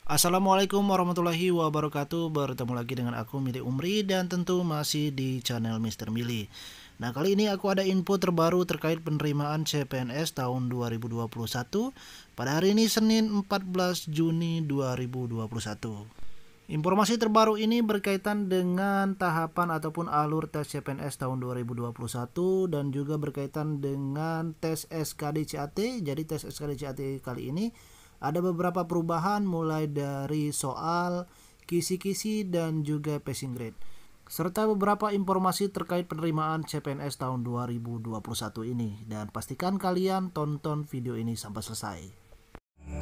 Assalamualaikum warahmatullahi wabarakatuh. Bertemu lagi dengan aku Mili Umri dan tentu masih di channel Mr. Mili. Nah, kali ini aku ada info terbaru terkait penerimaan CPNS tahun 2021 pada hari ini Senin 14 Juni 2021. Informasi terbaru ini berkaitan dengan tahapan ataupun alur tes CPNS tahun 2021 dan juga berkaitan dengan tes SKD CAT. Jadi tes SKD CAT kali ini ada beberapa perubahan mulai dari soal, kisi-kisi dan juga passing grade, serta beberapa informasi terkait penerimaan CPNS tahun 2021 ini. Dan pastikan kalian tonton video ini sampai selesai.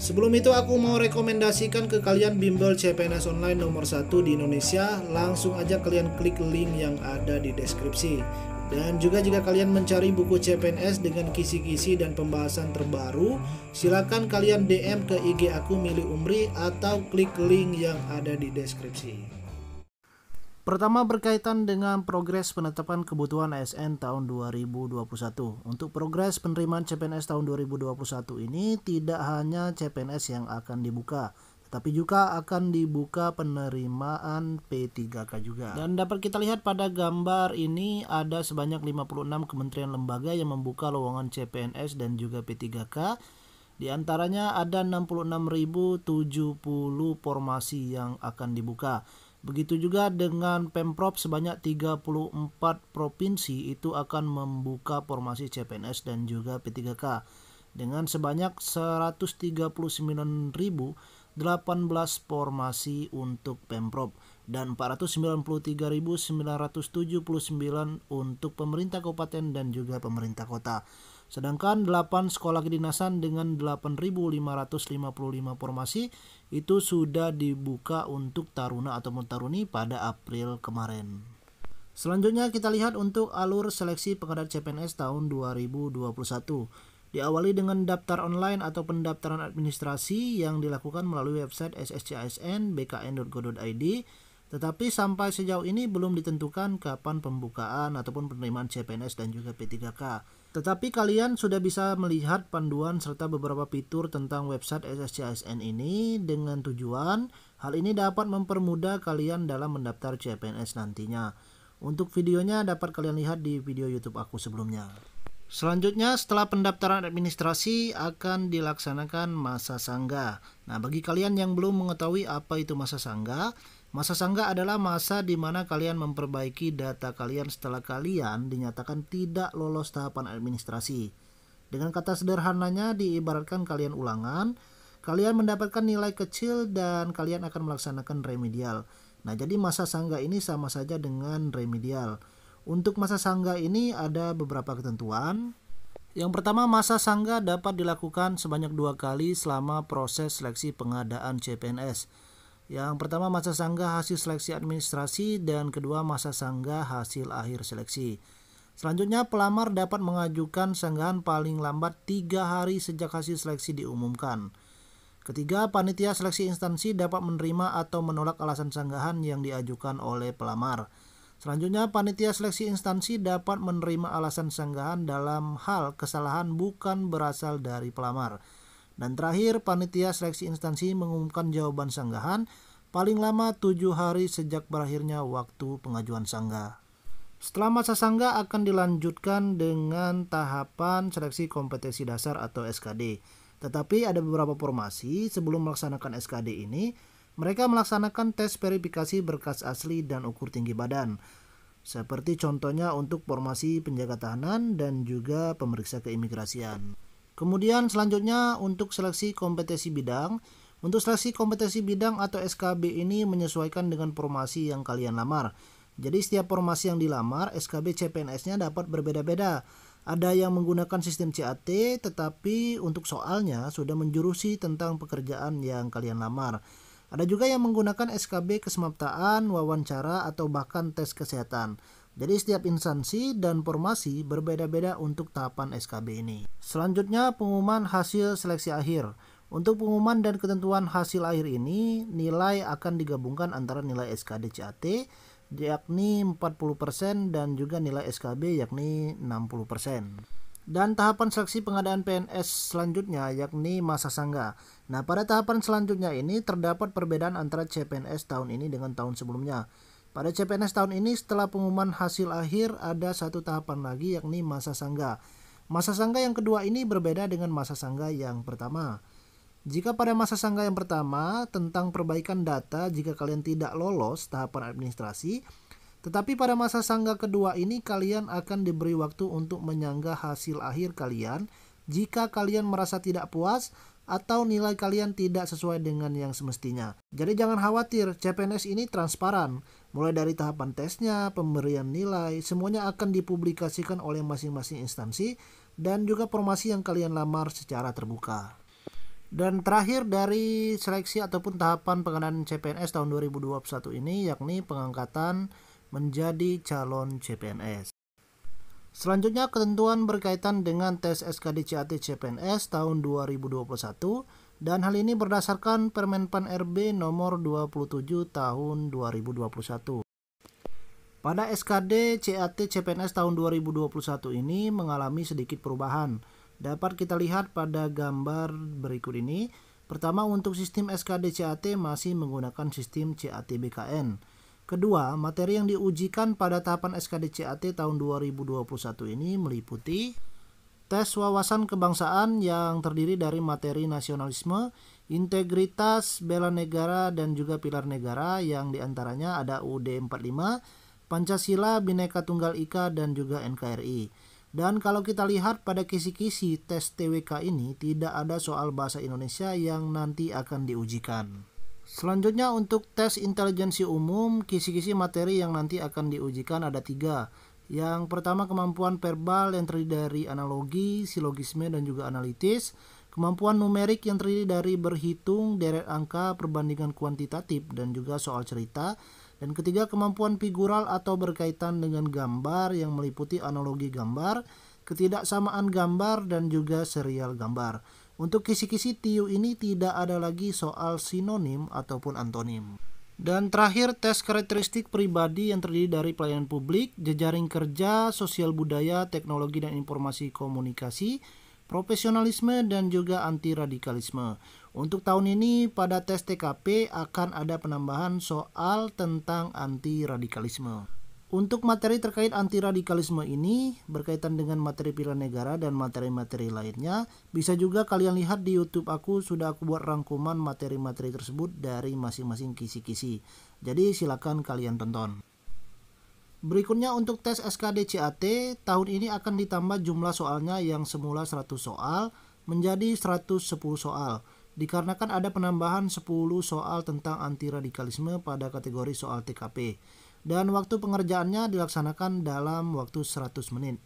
Sebelum itu aku mau rekomendasikan ke kalian bimbel CPNS online nomor 1 di Indonesia. Langsung aja kalian klik link yang ada di deskripsi. Dan juga jika kalian mencari buku CPNS dengan kisi-kisi dan pembahasan terbaru, silakan kalian DM ke IG aku Mili Umri atau klik link yang ada di deskripsi. Pertama berkaitan dengan progres penetapan kebutuhan ASN tahun 2021. Untuk progres penerimaan CPNS tahun 2021 ini tidak hanya CPNS yang akan dibuka, tetapi juga akan dibuka penerimaan P3K juga. Dan dapat kita lihat pada gambar ini ada sebanyak 56 kementerian lembaga yang membuka lowongan CPNS dan juga P3K. Di antaranya ada 66.070 formasi yang akan dibuka. Begitu juga dengan Pemprov sebanyak 34 provinsi itu akan membuka formasi CPNS dan juga P3K dengan sebanyak 139.018 formasi untuk Pemprov dan 493.979 untuk pemerintah kabupaten dan juga pemerintah kota. Sedangkan 8 sekolah kedinasan dengan 8.555 formasi itu sudah dibuka untuk taruna ataupun taruni pada April kemarin. Selanjutnya kita lihat untuk alur seleksi pengadaan CPNS tahun 2021. Diawali dengan daftar online atau pendaftaran administrasi yang dilakukan melalui website sscsn.bkn.go.id. Tetapi sampai sejauh ini belum ditentukan kapan pembukaan ataupun penerimaan CPNS dan juga P3K. Tetapi kalian sudah bisa melihat panduan serta beberapa fitur tentang website SSCSN ini dengan tujuan hal ini dapat mempermudah kalian dalam mendaftar CPNS nantinya. Untuk videonya dapat kalian lihat di video YouTube aku sebelumnya. Selanjutnya setelah pendaftaran administrasi akan dilaksanakan masa sanggah. Nah, bagi kalian yang belum mengetahui apa itu masa sanggah adalah masa di mana kalian memperbaiki data kalian setelah kalian dinyatakan tidak lolos tahapan administrasi. Dengan kata sederhananya diibaratkan kalian ulangan, kalian mendapatkan nilai kecil dan kalian akan melaksanakan remedial. Nah, jadi masa sanggah ini sama saja dengan remedial. Untuk masa sanggah ini ada beberapa ketentuan. Yang pertama, masa sanggah dapat dilakukan sebanyak 2 kali selama proses seleksi pengadaan CPNS. Yang pertama masa sanggah hasil seleksi administrasi dan kedua masa sanggah hasil akhir seleksi. Selanjutnya pelamar dapat mengajukan sanggahan paling lambat 3 hari sejak hasil seleksi diumumkan. Ketiga, panitia seleksi instansi dapat menerima atau menolak alasan sanggahan yang diajukan oleh pelamar. Selanjutnya, panitia seleksi instansi dapat menerima alasan sanggahan dalam hal kesalahan bukan berasal dari pelamar. Dan terakhir, panitia seleksi instansi mengumumkan jawaban sanggahan paling lama 7 hari sejak berakhirnya waktu pengajuan sanggah. Setelah masa sanggah akan dilanjutkan dengan tahapan seleksi kompetensi dasar atau SKD. Tetapi ada beberapa formasi sebelum melaksanakan SKD ini, mereka melaksanakan tes verifikasi berkas asli dan ukur tinggi badan. Seperti contohnya untuk formasi penjaga tahanan dan juga pemeriksa keimigrasian. Kemudian selanjutnya untuk seleksi kompetensi bidang. Untuk seleksi kompetensi bidang atau SKB ini menyesuaikan dengan formasi yang kalian lamar. Jadi setiap formasi yang dilamar SKB CPNS-nya dapat berbeda-beda. Ada yang menggunakan sistem CAT tetapi untuk soalnya sudah menjurusi tentang pekerjaan yang kalian lamar. Ada juga yang menggunakan SKB kesemaptaan, wawancara atau bahkan tes kesehatan. Jadi setiap instansi dan formasi berbeda-beda untuk tahapan SKB ini. Selanjutnya pengumuman hasil seleksi akhir. Untuk pengumuman dan ketentuan hasil akhir ini, nilai akan digabungkan antara nilai SKD CAT yakni 40% dan juga nilai SKB yakni 60%. Dan tahapan seleksi pengadaan PNS selanjutnya yakni masa sangga. Nah, pada tahapan selanjutnya ini terdapat perbedaan antara CPNS tahun ini dengan tahun sebelumnya. Pada CPNS tahun ini setelah pengumuman hasil akhir ada satu tahapan lagi yakni masa sangga. Masa sangga yang kedua ini berbeda dengan masa sangga yang pertama. Jika pada masa sangga yang pertama tentang perbaikan data jika kalian tidak lolos tahapan administrasi, tetapi pada masa sangga kedua ini kalian akan diberi waktu untuk menyanggah hasil akhir kalian jika kalian merasa tidak puas atau nilai kalian tidak sesuai dengan yang semestinya. Jadi jangan khawatir, CPNS ini transparan. Mulai dari tahapan tesnya, pemberian nilai, semuanya akan dipublikasikan oleh masing-masing instansi dan juga formasi yang kalian lamar secara terbuka. Dan terakhir dari seleksi ataupun tahapan pengadaan CPNS tahun 2021 ini yakni pengangkatan menjadi calon CPNS. Selanjutnya ketentuan berkaitan dengan tes SKD CAT CPNS tahun 2021 dan hal ini berdasarkan Permenpan RB nomor 27 tahun 2021. Pada SKD CAT CPNS tahun 2021 ini mengalami sedikit perubahan. Dapat kita lihat pada gambar berikut ini. Pertama, untuk sistem SKD CAT masih menggunakan sistem CAT BKN. Kedua, materi yang diujikan pada tahapan SKD CAT tahun 2021 ini meliputi tes wawasan kebangsaan yang terdiri dari materi nasionalisme, integritas, bela negara, dan juga pilar negara yang diantaranya ada UUD 45, Pancasila, Bhinneka Tunggal Ika, dan juga NKRI. Dan kalau kita lihat pada kisi-kisi tes TWK ini tidak ada soal bahasa Indonesia yang nanti akan diujikan. Selanjutnya untuk tes intelijensi umum, kisi-kisi materi yang nanti akan diujikan ada 3. Yang pertama kemampuan verbal yang terdiri dari analogi, silogisme, dan juga analitis. Kemampuan numerik yang terdiri dari berhitung, deret angka, perbandingan kuantitatif, dan juga soal cerita. Dan ketiga kemampuan figural atau berkaitan dengan gambar yang meliputi analogi gambar, ketidaksamaan gambar, dan juga serial gambar. Untuk kisi-kisi TIU ini tidak ada lagi soal sinonim ataupun antonim. Dan terakhir tes karakteristik pribadi yang terdiri dari pelayanan publik, jejaring kerja, sosial budaya, teknologi dan informasi komunikasi, profesionalisme, dan juga anti radikalisme. Untuk tahun ini pada tes TKP akan ada penambahan soal tentang anti radikalisme. Untuk materi terkait anti radikalisme ini berkaitan dengan materi pilihan negara dan materi-materi lainnya, bisa juga kalian lihat di YouTube aku sudah aku buat rangkuman materi-materi tersebut dari masing-masing kisi-kisi. Jadi silakan kalian tonton. Berikutnya untuk tes SKD CAT tahun ini akan ditambah jumlah soalnya yang semula 100 soal menjadi 110 soal. Dikarenakan ada penambahan 10 soal tentang anti radikalisme pada kategori soal TKP. Dan waktu pengerjaannya dilaksanakan dalam waktu 100 menit.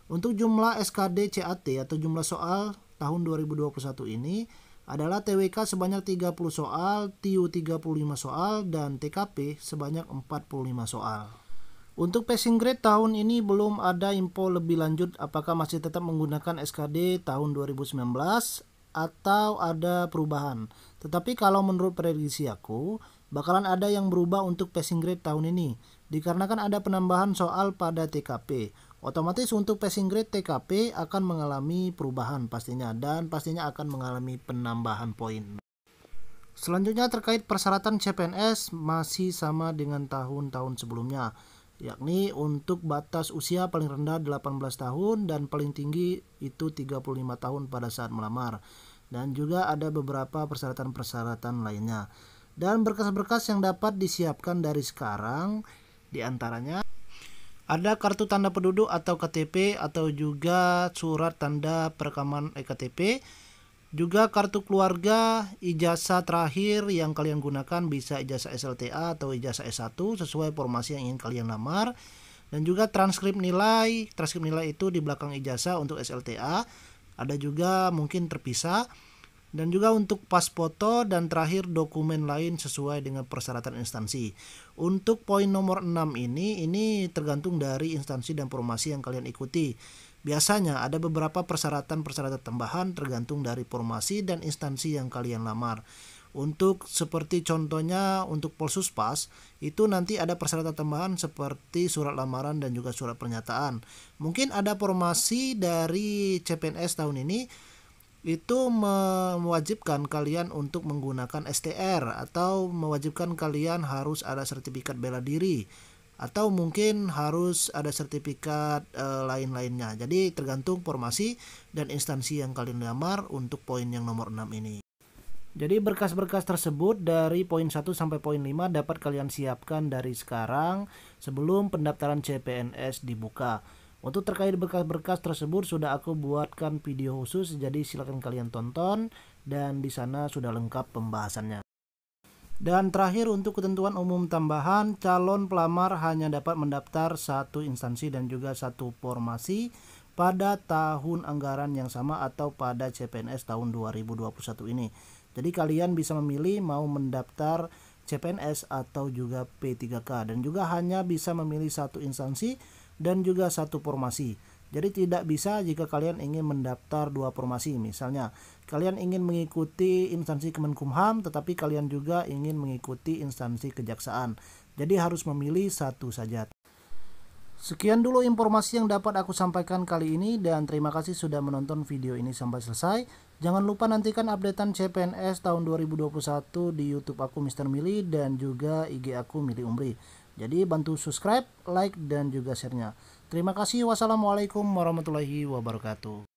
Untuk jumlah SKD CAT atau jumlah soal tahun 2021 ini adalah TWK sebanyak 30 soal, TIU 35 soal, dan TKP sebanyak 45 soal. Untuk passing grade tahun ini belum ada info lebih lanjut apakah masih tetap menggunakan SKD tahun 2019 atau ada perubahan. Tetapi kalau menurut prediksi aku, bakalan ada yang berubah untuk passing grade tahun ini, dikarenakan ada penambahan soal pada TKP. Otomatis untuk passing grade TKP akan mengalami perubahan pastinya, dan pastinya akan mengalami penambahan poin. Selanjutnya terkait persyaratan CPNS masih sama dengan tahun-tahun sebelumnya, yakni untuk batas usia paling rendah 18 tahun dan paling tinggi itu 35 tahun pada saat melamar. Dan juga ada beberapa persyaratan-persyaratan lainnya. Dan berkas-berkas yang dapat disiapkan dari sekarang diantaranya ada kartu tanda penduduk atau KTP atau juga surat tanda perekaman EKTP, juga kartu keluarga, ijazah terakhir yang kalian gunakan bisa ijazah SLTA atau ijazah S1 sesuai formasi yang ingin kalian lamar, dan juga transkrip nilai. Transkrip nilai itu di belakang ijazah untuk SLTA, ada juga mungkin terpisah. Dan juga untuk pas foto dan terakhir dokumen lain sesuai dengan persyaratan instansi. Untuk poin nomor 6 ini tergantung dari instansi dan formasi yang kalian ikuti. Biasanya ada beberapa persyaratan tambahan tergantung dari formasi dan instansi yang kalian lamar. Untuk seperti contohnya untuk Polsuspas itu nanti ada persyaratan tambahan seperti surat lamaran dan juga surat pernyataan. Mungkin ada formasi dari CPNS tahun ini itu mewajibkan kalian untuk menggunakan STR atau mewajibkan kalian harus ada sertifikat bela diri atau mungkin harus ada sertifikat lain-lainnya. Jadi tergantung formasi dan instansi yang kalian lamar untuk poin yang nomor 6 ini. Jadi berkas-berkas tersebut dari poin 1 sampai poin 5 dapat kalian siapkan dari sekarang sebelum pendaftaran CPNS dibuka. Untuk terkait berkas-berkas tersebut sudah aku buatkan video khusus, jadi silakan kalian tonton dan di sana sudah lengkap pembahasannya. Dan terakhir untuk ketentuan umum tambahan, calon pelamar hanya dapat mendaftar satu instansi dan juga satu formasi pada tahun anggaran yang sama atau pada CPNS tahun 2021 ini. Jadi kalian bisa memilih mau mendaftar CPNS atau juga P3K dan juga hanya bisa memilih satu instansi dan juga satu formasi. Jadi tidak bisa jika kalian ingin mendaftar dua formasi. Misalnya kalian ingin mengikuti instansi Kemenkumham tetapi kalian juga ingin mengikuti instansi Kejaksaan. Jadi harus memilih satu saja. Sekian dulu informasi yang dapat aku sampaikan kali ini dan terima kasih sudah menonton video ini sampai selesai. Jangan lupa nantikan updatean CPNS tahun 2021 di YouTube aku Mr. Mili dan juga IG aku Mili Umri. Jadi bantu subscribe, like dan juga share-nya. Terima kasih. Wassalamualaikum warahmatullahi wabarakatuh.